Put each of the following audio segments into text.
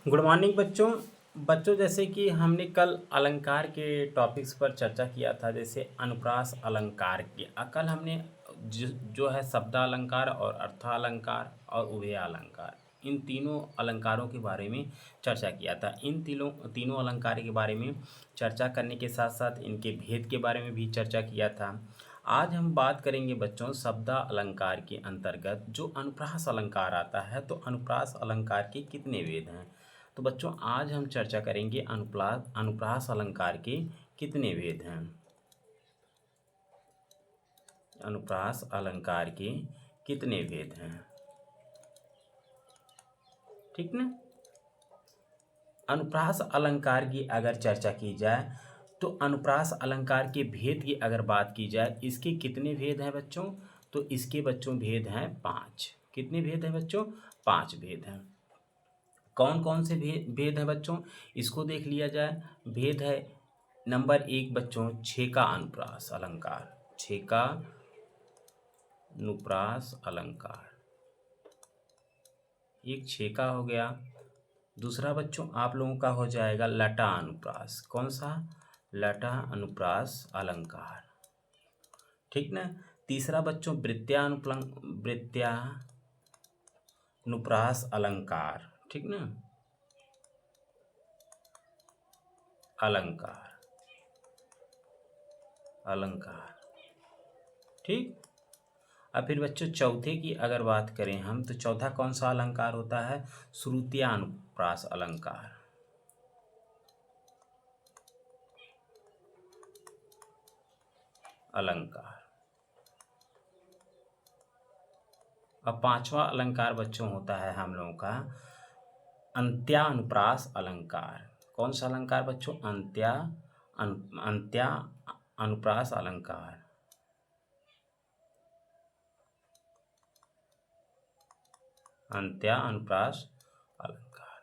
Good morning बच्चों। बच्चों जैसे कि हमने कल अलंकार के टॉपिक्स पर चर्चा किया था, जैसे अनुप्रास अलंकार की। कल हमने जो है शब्दालंकार और अर्थालंकार और उभय अलंकार, इन तीनों अलंकारों के बारे में चर्चा किया था। इन तीनों तीनों अलंकार के बारे में चर्चा करने के साथ साथ इनके भेद के बारे में भी चर्चा किया था। आज हम बात करेंगे बच्चों शब्दा अलंकार के अंतर्गत जो अनुप्रास अलंकार आता है, तो अनुप्रास अलंकार के कितने भेद हैं। तो बच्चों आज हम चर्चा करेंगे अनुप्रास अलंकार के कितने भेद हैं। अनुप्रास अलंकार के कितने भेद हैं, ठीक ना। अनुप्रास अलंकार की अगर चर्चा की जाए तो अनुप्रास अलंकार के भेद की अगर बात की जाए, इसके कितने भेद हैं बच्चों। तो इसके बच्चों भेद हैं 5। कितने भेद हैं बच्चों? 5 भेद हैं। कौन कौन से भेद हैं बच्चों, इसको देख लिया जाए। भेद है नंबर 1 बच्चों, छेका अनुप्रास अलंकार। छेका अनुप्रास अलंकार, एक छेका हो गया। दूसरा बच्चों आप लोगों का हो जाएगा लटा अनुप्रास। कौन सा? लटा अनुप्रास अलंकार, ठीक ना। तीसरा बच्चों वृत्यानुप्रास अलंकार, ठीक ना। अलंकार अलंकार, ठीक। अब फिर बच्चों चौथे की अगर बात करें हम, तो चौथा कौन सा अलंकार होता है? श्रुत्यानुप्रास अलंकार। अलंकार। अब पांचवा अलंकार बच्चों होता है हम लोगों का अंत्यानुप्रास अलंकार। कौन सा अलंकार बच्चों? अंत्या अनुप्रास अलंकार। अंत्या अनुप्रास अलंकार,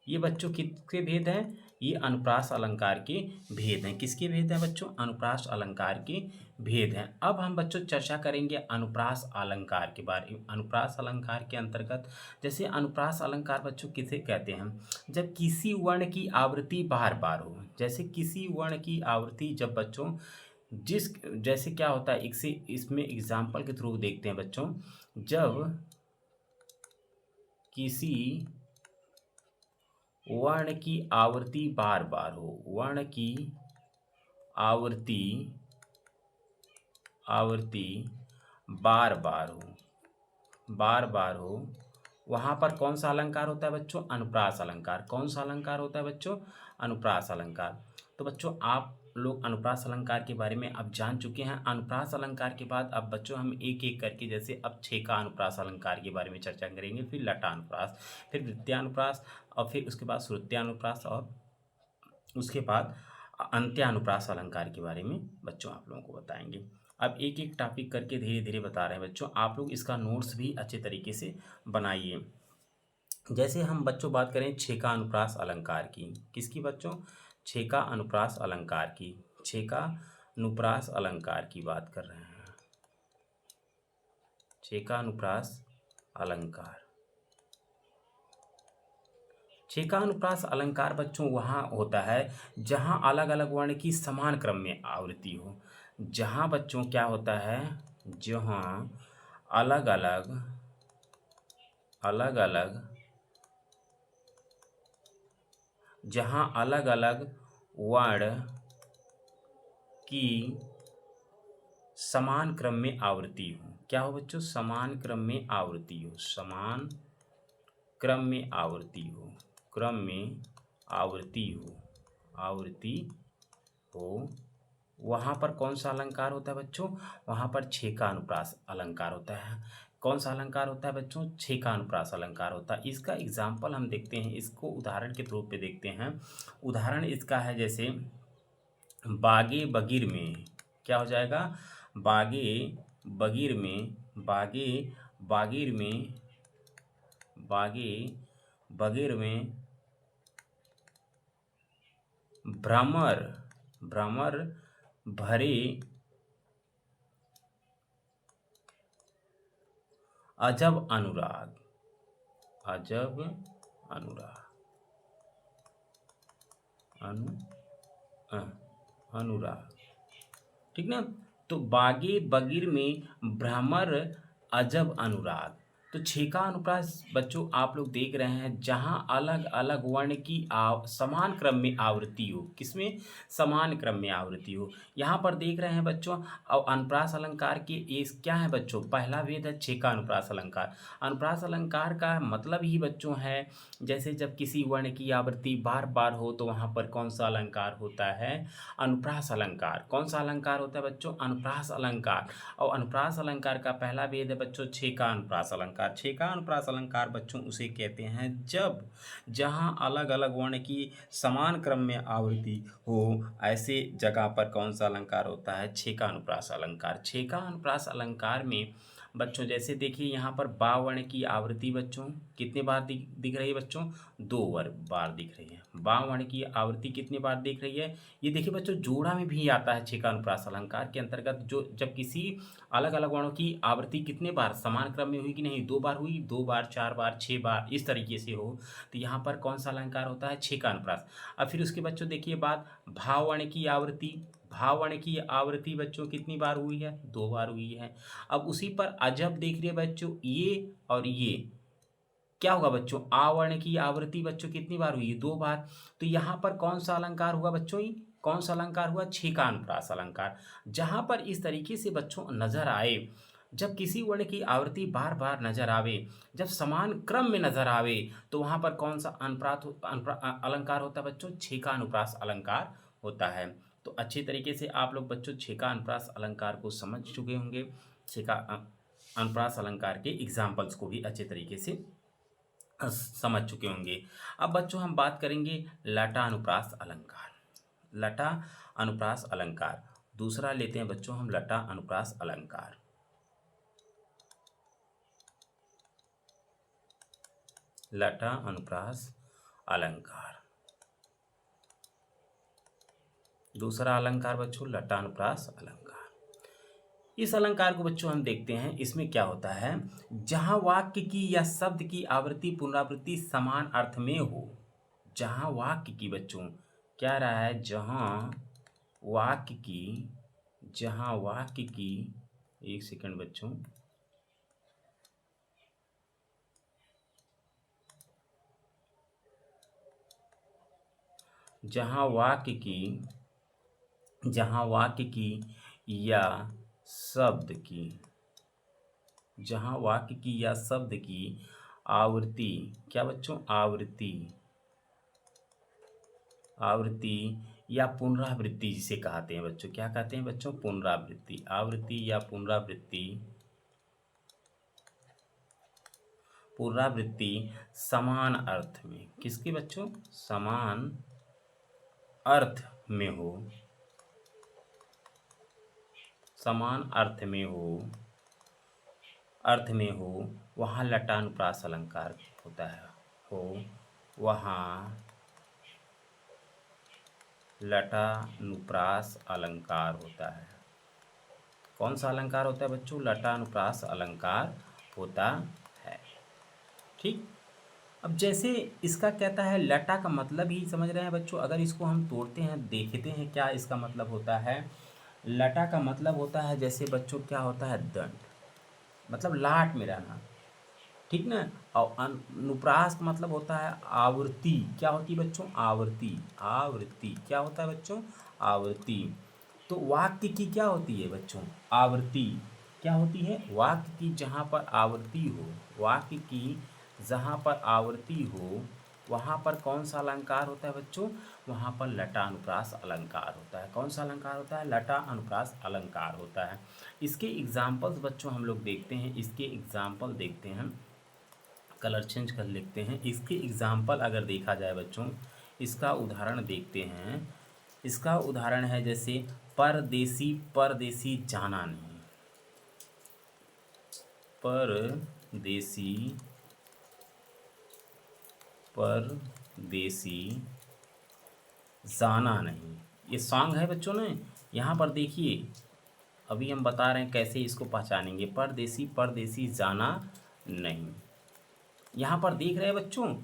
ये बच्चों किसके भेद हैं? ये अनुप्रास अलंकार के भेद हैं। किसके भेद हैं बच्चों? अनुप्रास अलंकार के भेद हैं। अब हम बच्चों चर्चा करेंगे अनुप्रास अलंकार के बारे में। अनुप्रास अलंकार के अंतर्गत जैसे अनुप्रास अलंकार बच्चों किसे कहते हैं? जब किसी वर्ण की आवृत्ति बार बार हो। जैसे किसी वर्ण की आवृत्ति जब बच्चों जिस जैसे क्या होता है, इसमें एग्जाम्पल के थ्रू देखते हैं बच्चों। जब किसी वर्ण की आवृत्ति बार बार हो, वर्ण की आवृत्ति बार बार हो, वहां पर कौन सा अलंकार होता है बच्चों? अनुप्रास अलंकार। कौन सा अलंकार होता है बच्चों? अनुप्रास अलंकार। तो बच्चों आप लोग अनुप्रास अलंकार के बारे में अब जान चुके हैं। अनुप्रास अलंकार के बाद अब बच्चों हम एक एक करके, जैसे अब छेका अनुप्रास अलंकार के बारे में चर्चा करेंगे, फिर लटा अनुप्रास, फिर वृत्यानुप्रास, और फिर उसके बाद श्रुत्यानुप्रास, और उसके बाद अंत्यानुप्रास अलंकार के बारे में बच्चों आप लोगों को बताएंगे। अब एक एक टॉपिक करके धीरे धीरे बता रहे हैं बच्चों, आप लोग इसका नोट्स भी अच्छे तरीके से बनाइए। जैसे हम बच्चों बात करें छेका अनुप्रास अलंकार की। किसकी बच्चों? छेका अनुप्रास अलंकार की। छेका अनुप्रास अलंकार की बात कर रहे हैं। छेका अनुप्रास अलंकार। छेका अनुप्रास अलंकार बच्चों वहाँ होता है जहाँ अलग अलग वर्ण की समान क्रम में आवृत्ति हो। जहाँ बच्चों क्या होता है, जहाँ अलग अलग जहाँ अलग अलग वर्ण की समान क्रम में आवृत्ति हो। क्या हो बच्चों? समान क्रम में आवृत्ति हो। समान क्रम में आवृत्ति हो। क्रम में आवृत्ति हो, वहाँ पर कौन सा अलंकार होता है बच्चों? वहाँ पर छेका अनुप्रास अलंकार होता है। कौन सा अलंकार होता है बच्चों? छेका अनुप्रास अलंकार होता है। इसका एग्जाम्पल हम देखते हैं, इसको उदाहरण के रूप पे देखते हैं। उदाहरण इसका है जैसे बागे बगीर में। क्या हो जाएगा? बागे बगीर में, बागे बगीर में भ्रमर भरे अजब अनुराग अनुराग, अनु अनुराग, ठीक ना। तो बागे बगिर में भ्रमर अजब अनुराग। तो छः का अनुप्रास बच्चों आप लोग देख रहे हैं, जहां अलग अलग वर्ण की समान क्रम में आवृत्ति हो। किसमें? समान क्रम में आवृत्ति हो। यहाँ पर देख रहे हैं बच्चों, और अनुप्रास अलंकार के ये क्या है बच्चों? पहला भेद है छः का अनुप्रास अलंकार। अनुप्रास अलंकार का मतलब ही बच्चों है, जैसे जब किसी वर्ण की आवृत्ति बार बार हो तो वहाँ पर कौन सा अलंकार होता है? अनुप्रास अलंकार। कौन सा अलंकार होता है बच्चों? अनुप्रास अलंकार। और अनुप्रास अलंकार का पहला भेद है बच्चों छः का अनुप्रास अलंकार। छः का अनुप्रास अलंकार बच्चों उसे कहते हैं जब जहाँ अलग अलग वर्ण की समान क्रम में आवृत्ति हो, ऐसे जगह पर कौन सा अलंकार होता है? छः का अनुप्रास अलंकार। छः का अनुप्रास अलंकार में बच्चों जैसे देखिए यहाँ पर बा वर्ण की आवृत्ति बच्चों कितने बार दिख रही है बच्चों? दो बार दिख रही है। बा वर्ण की आवृत्ति कितने बार दिख रही है? ये देखिए बच्चों जोड़ा में भी आता है छः का अनुप्रास अलंकार के अंतर्गत, जो जब किसी अलग अलग वर्णों की आवृत्ति कितने बार समान क्रम में हुई कि नहीं? दो बार हुई, दो बार, चार बार, छः बार, इस तरीके से हो, तो यहाँ पर कौन सा अलंकार होता है? छः का अनुप्रास। अब फिर उसके बच्चों देखिए बात, भाव वर्ण की आवृत्ति। भाव वर्ण की आवृत्ति बच्चों कितनी बार हुई है? दो बार हुई है। अब उसी पर अजब देख रहे बच्चों, ये और ये क्या होगा बच्चों? आ वर्ण की आवृत्ति बच्चों कितनी बार हुई है? दो बार। तो यहाँ पर कौन सा अलंकार हुआ बच्चों? ये कौन सा अलंकार हुआ? छः का अनुप्रास अलंकार। जहाँ पर इस तरीके से बच्चों नजर आए, जब किसी वर्ण की आवृत्ति बार बार नजर आवे, जब समान क्रम में नजर आवे, तो वहाँ पर कौन सा अलंकार होता है बच्चों? छः का अनुप्रास अलंकार होता है। तो अच्छे तरीके से आप लोग बच्चों छः का अनुप्रास अलंकार को समझ चुके होंगे। छः का अनुप्रास अलंकार के एग्जाम्पल्स को भी अच्छे तरीके से समझ चुके होंगे। अब बच्चों हम बात करेंगे लटा अनुप्रास अलंकार। लटा अनुप्रास अलंकार दूसरा लेते हैं बच्चों हम, लटा अनुप्रास अलंकार। लटा अनुप्रास अलंकार दूसरा अलंकार बच्चों लटा अनुप्रास अलंकार। इस अलंकार को बच्चों हम देखते हैं, इसमें क्या होता है? जहां वाक्य की या शब्द की आवृत्ति पुनरावृत्ति समान अर्थ में हो। जहां वाक्य की बच्चों क्या रहा है? जहां वाक्य की एक सेकंड बच्चों, जहां वाक्य की या शब्द की, जहां वाक्य की या शब्द की आवृत्ति, क्या बच्चों? आवृत्ति या पुनरावृत्ति जिसे कहते हैं बच्चों, क्या कहते हैं बच्चों? पुनरावृत्ति। आवृत्ति या पुनरावृत्ति समान अर्थ में, किसके बच्चों? समान अर्थ में हो, समान अर्थ में हो, वहाँ लटानुप्रास अलंकार होता है। वहाँ लटानुप्रास अलंकार होता है। कौन सा अलंकार होता है बच्चों? लटानुप्रास अलंकार होता है। ठीक। अब जैसे इसका कहता है, लटा का मतलब ही समझ रहे हैं बच्चों, अगर इसको हम तोड़ते हैं देखते हैं क्या इसका मतलब होता है। लटा का मतलब होता है जैसे बच्चों क्या होता है? दंड, मतलब लाट में रहना, ठीक ना। और अनुप्रास का मतलब होता है आवृत्ति। क्या होती है बच्चों? आवृत्ति क्या होता है बच्चों? आवृत्ति। तो वाक्य की क्या होती है बच्चों? आवृत्ति। क्या होती है? वाक्य की जहाँ पर आवृत्ति हो, वाक्य की जहाँ पर आवृत्ति हो, वहाँ पर कौन सा अलंकार होता है बच्चों? वहाँ पर लटा अनुप्रास अलंकार होता है। कौन सा अलंकार होता है? लटा अनुप्रास अलंकार होता है। इसके एग्जाम्पल्स बच्चों हम लोग देखते हैं, इसके एग्जाम्पल देखते हैं, कलर चेंज कर लेते हैं। इसके एग्जाम्पल अगर देखा जाए बच्चों, इसका उदाहरण देखते हैं। इसका उदाहरण है जैसे परदेसी, परदेसी जाना नहीं, परदेसी, परदेसी जाना नहीं। ये सॉन्ग है बच्चों ने। यहाँ पर देखिए, अभी हम बता रहे हैं कैसे इसको पहचानेंगे। परदेसी, परदेसी जाना नहीं। यहाँ पर देख रहे हैं बच्चों,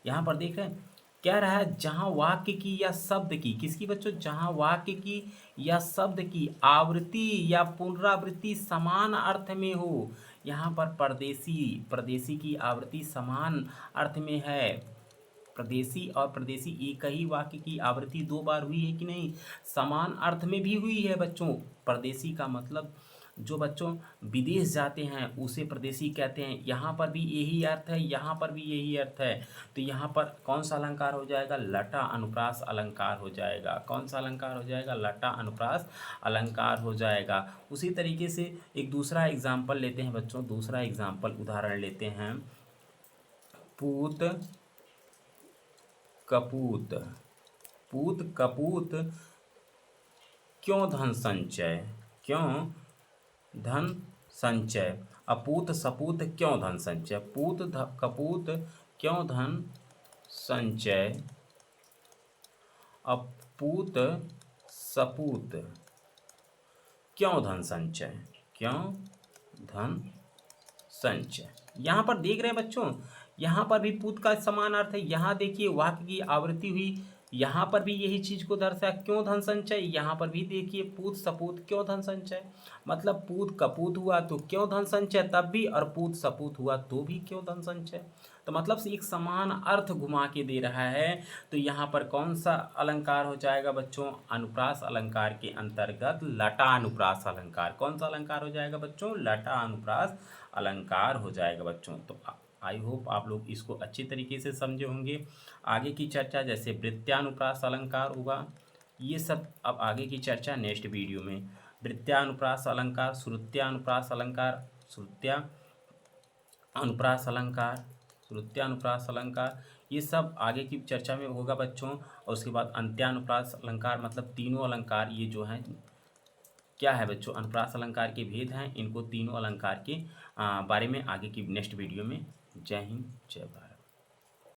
यहाँ पर देख रहे हैं कह रहा है जहाँ वाक्य की या शब्द की, किसकी बच्चों, जहाँ वाक्य की या शब्द की आवृत्ति या पुनरावृत्ति समान अर्थ में हो। यहाँ पर परदेसी, परदेसी की आवृत्ति समान अर्थ में है। प्रदेशी और प्रदेशी एक ही वाक्य की आवृत्ति दो बार हुई है कि नहीं, समान अर्थ में भी हुई है बच्चों। परदेशी का मतलब जो बच्चों विदेश जाते हैं उसे परदेशी कहते हैं। यहाँ पर भी यही अर्थ है, यहाँ पर भी यही अर्थ है। तो यहाँ पर कौन सा अलंकार हो जाएगा, लटा अनुप्रास अलंकार हो जाएगा। कौन सा अलंकार हो जाएगा, लटा अनुप्रास अलंकार हो जाएगा। उसी तरीके से एक दूसरा एग्जाम्पल लेते हैं बच्चों, दूसरा एग्जाम्पल उदाहरण लेते हैं। पूत कपूत, पूत कपूत क्यों धन संचय, क्यों धन संचय। अपूत सपूत क्यों धन संचय, पूत कपूत क्यों धन संचय, अपूत सपूत क्यों धन संचय, क्यों धन संचय। यहाँ पर देख रहे हैं बच्चों, यहाँ पर भी पूत का समान अर्थ है। यहाँ देखिए वाक्य की आवृत्ति हुई, यहाँ पर भी यही चीज को दर्शाया, क्यों धन संचय। यहाँ पर भी देखिए पूत सपूत क्यों धन संचय, मतलब पूत कपूत हुआ तो क्यों धन संचय तब भी, और पूत सपूत हुआ तो भी क्यों धन संचय। तो मतलब से एक समान अर्थ घुमा के दे रहा है। तो यहाँ पर कौन सा अलंकार हो जाएगा बच्चों, अनुप्रास अलंकार के अंतर्गत लटा अनुप्रास अलंकार। कौन सा अलंकार हो जाएगा बच्चों, लटा अनुप्रास अलंकार हो जाएगा बच्चों। तो आई होप आप लोग इसको अच्छी तरीके से समझे होंगे। आगे की चर्चा जैसे वृत्त्यानुप्रास अलंकार होगा, ये सब अब आगे की चर्चा नेक्स्ट वीडियो में। वृत्त्यानुप्रास अलंकार, श्रुत्यानुप्रास अलंकार, श्रुत्या अनुप्रास अलंकार, श्रुत्यानुप्रास अलंकार, ये सब आगे की चर्चा में होगा बच्चों। और उसके बाद अंत्यानुप्रास अलंकार, मतलब तीनों अलंकार ये जो हैं क्या है बच्चों, अनुप्रास अलंकार के भेद हैं। इनको तीनों अलंकार के बारे में आगे की नेक्स्ट वीडियो में। जय हिंद, जय भारत।